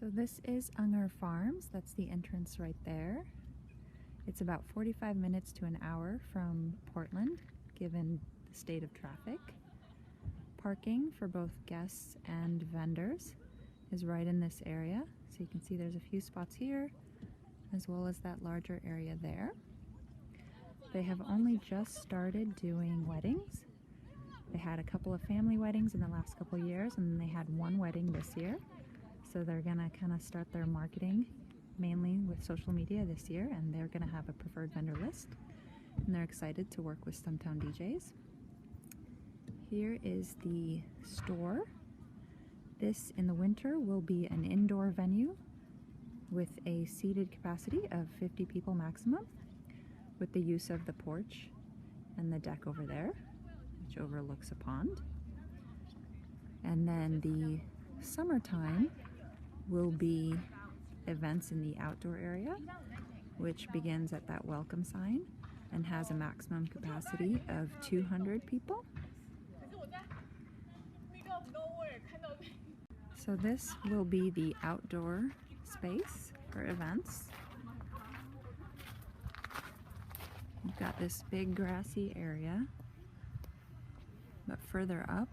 So this is Unger Farms. That's the entrance right there. It's about 45 minutes to an hour from Portland, given the state of traffic. Parking for both guests and vendors is right in this area. So you can see there's a few spots here, as well as that larger area there. They have only just started doing weddings. They had a couple of family weddings in the last couple of years, and then they had one wedding this year. So they're gonna kind of start their marketing mainly with social media this year, and they're gonna have a preferred vendor list. And they're excited to work with Stumptown DJs. Here is the store. This in the winter will be an indoor venue with a seated capacity of 50 people maximum, with the use of the porch and the deck over there, which overlooks a pond. And then the summertime will be events in the outdoor area, which begins at that welcome sign and has a maximum capacity of 200 people. So this will be the outdoor space for events. You've got this big grassy area, but further up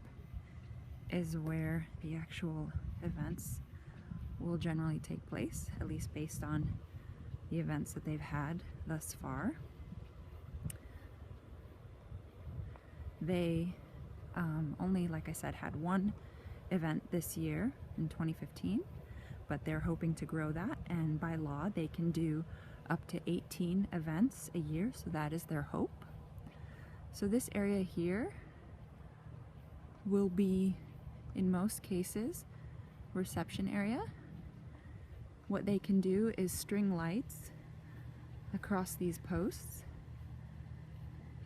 is where the actual events will generally take place, at least based on the events that they've had thus far. They only, like I said, had one event this year in 2015, but they're hoping to grow that, and by law they can do up to 18 events a year, so that is their hope. So this area here will be, in most cases, reception area. What they can do is string lights across these posts,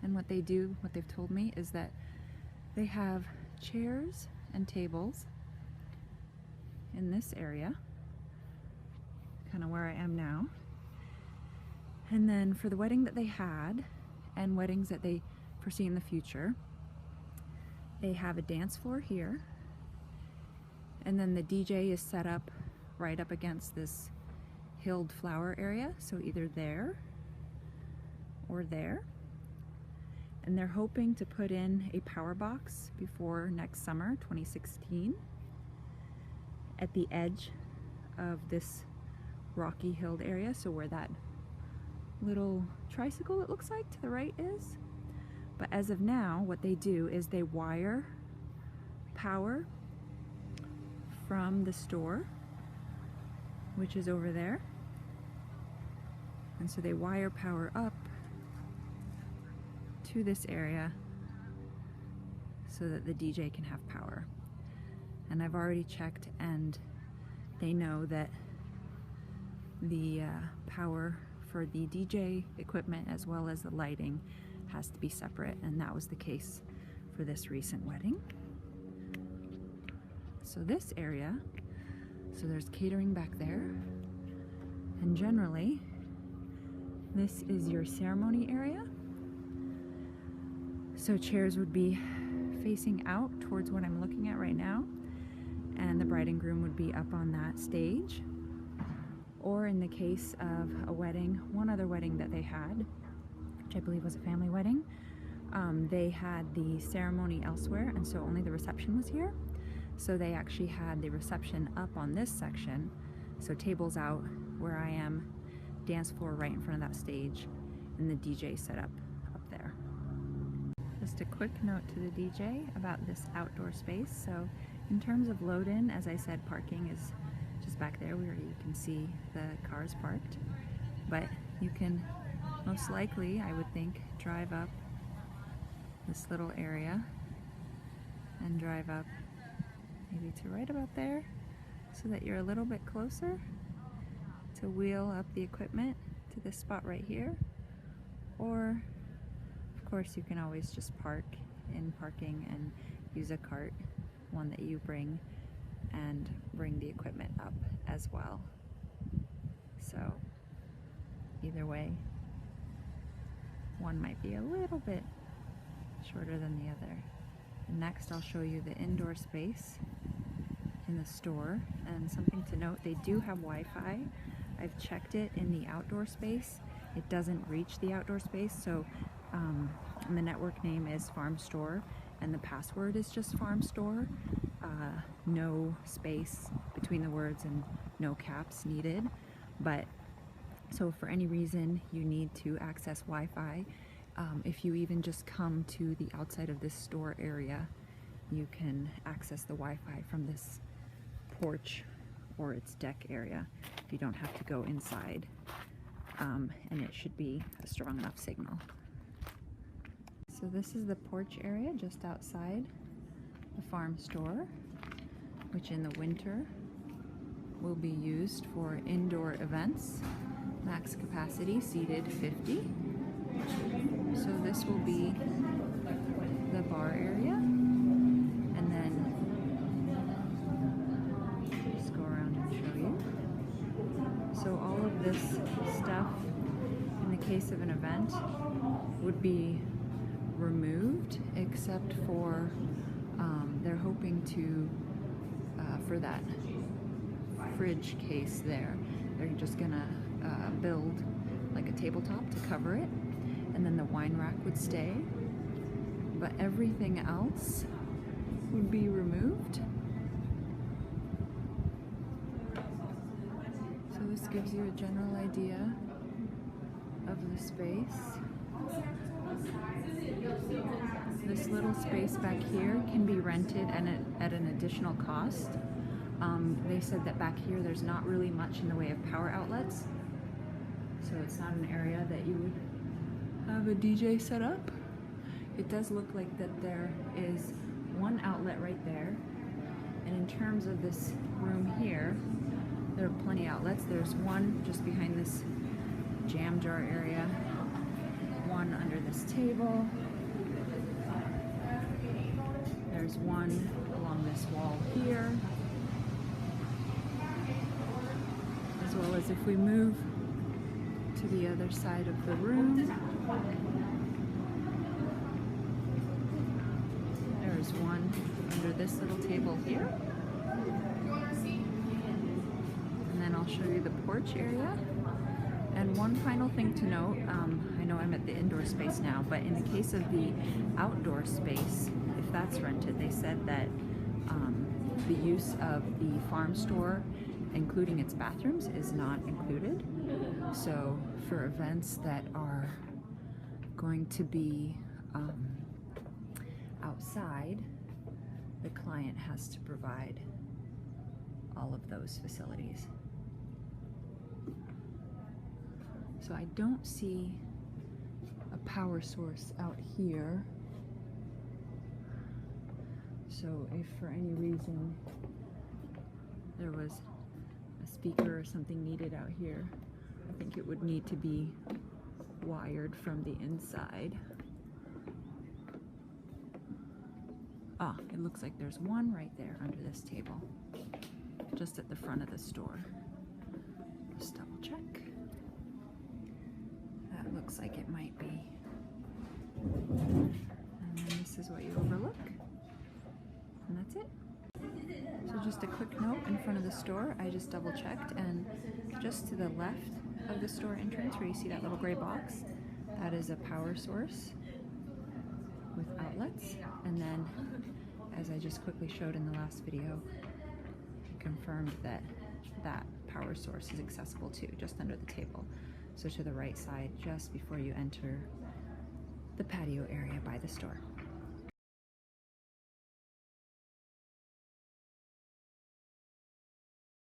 and what they've told me is that they have chairs and tables in this area, kind of where I am now. And then for the wedding that they had and weddings that they foresee in the future, they have a dance floor here, and then the DJ is set up right up against this hilled flower area, so either there or there. And they're hoping to put in a power box before next summer, 2016, at the edge of this rocky hilled area, so where that little tricycle, it looks like, to the right is. But as of now, what they do is they wire power from the store, which is over there, and so they wire power up to this area so that the DJ can have power. And I've already checked, and they know that the power for the DJ equipment as well as the lighting has to be separate, and that was the case for this recent wedding. So this area, so there's catering back there, and generally this is your ceremony area. So chairs would be facing out towards what I'm looking at right now, and the bride and groom would be up on that stage. Or in the case of a wedding, one other wedding that they had, which I believe was a family wedding, they had the ceremony elsewhere, and so only the reception was here. So they actually had the reception up on this section, so tables out where I am, dance floor right in front of that stage, and the DJ set up there. Just a quick note to the DJ about this outdoor space. So in terms of load-in, as I said, parking is just back there where you can see the cars parked, but you can most likely, I would think, drive up this little area and drive up maybe to right about there, so that you're a little bit closer to wheel up the equipment to this spot right here. Or of course you can always just park in parking and use a cart, one that you bring, and bring the equipment up as well. So either way, one might be a little bit shorter than the other. And next I'll show you the indoor space in the store. And something to note, they do have Wi-Fi. I've checked it in the outdoor space. It doesn't reach the outdoor space, so and the network name is Farm Store, and the password is just Farm Store. No space between the words and no caps needed. But so if for any reason you need to access Wi-Fi, if you even just come to the outside of this store area, you can access the Wi-Fi from this porch or its deck area. You don't have to go inside, and it should be a strong enough signal. So this is the porch area just outside the farm store, which in the winter will be used for indoor events. Max capacity seated 50. So this will be the bar area, and then just go around and show you. So all of this stuff, in the case of an event, would be removed, except for they're hoping to for that fridge case there, they're just gonna build like a tabletop to cover it, and then the wine rack would stay, but everything else would be removed. So this gives you a general idea of the space. This little space back here can be rented at an additional cost. They said that back here there's not really much in the way of power outlets, so it's not an area that you would have a DJ set up. It does look like that there is one outlet right there, and in terms of this room here, there are plenty of outlets. There's one just behind this jam jar area, one under this table, there's one along this wall here, as well as if we move to the other side of the room, there's one under this little table here, and then I'll show you the porch area. And one final thing to note, I know I'm at the indoor space now, but in the case of the outdoor space, if that's rented, they said that the use of the farm store, including its bathrooms, is not included. So for events that are going to be outside, the client has to provide all of those facilities. So I don't see a power source out here. So if for any reason there was a speaker or something needed out here, I think it would need to be wired from the inside. Ah, it looks like there's one right there under this table, just at the front of the store. Just double check. That looks like it might be. And then this is what you overlook. And that's it. So just a quick note, in front of the store, I just double checked, and just to the left of the store entrance where you see that little gray box, that is a power source with outlets. And then, as I just quickly showed in the last video, I confirmed that that power source is accessible too, just under the table. So to the right side, just before you enter the patio area by the store.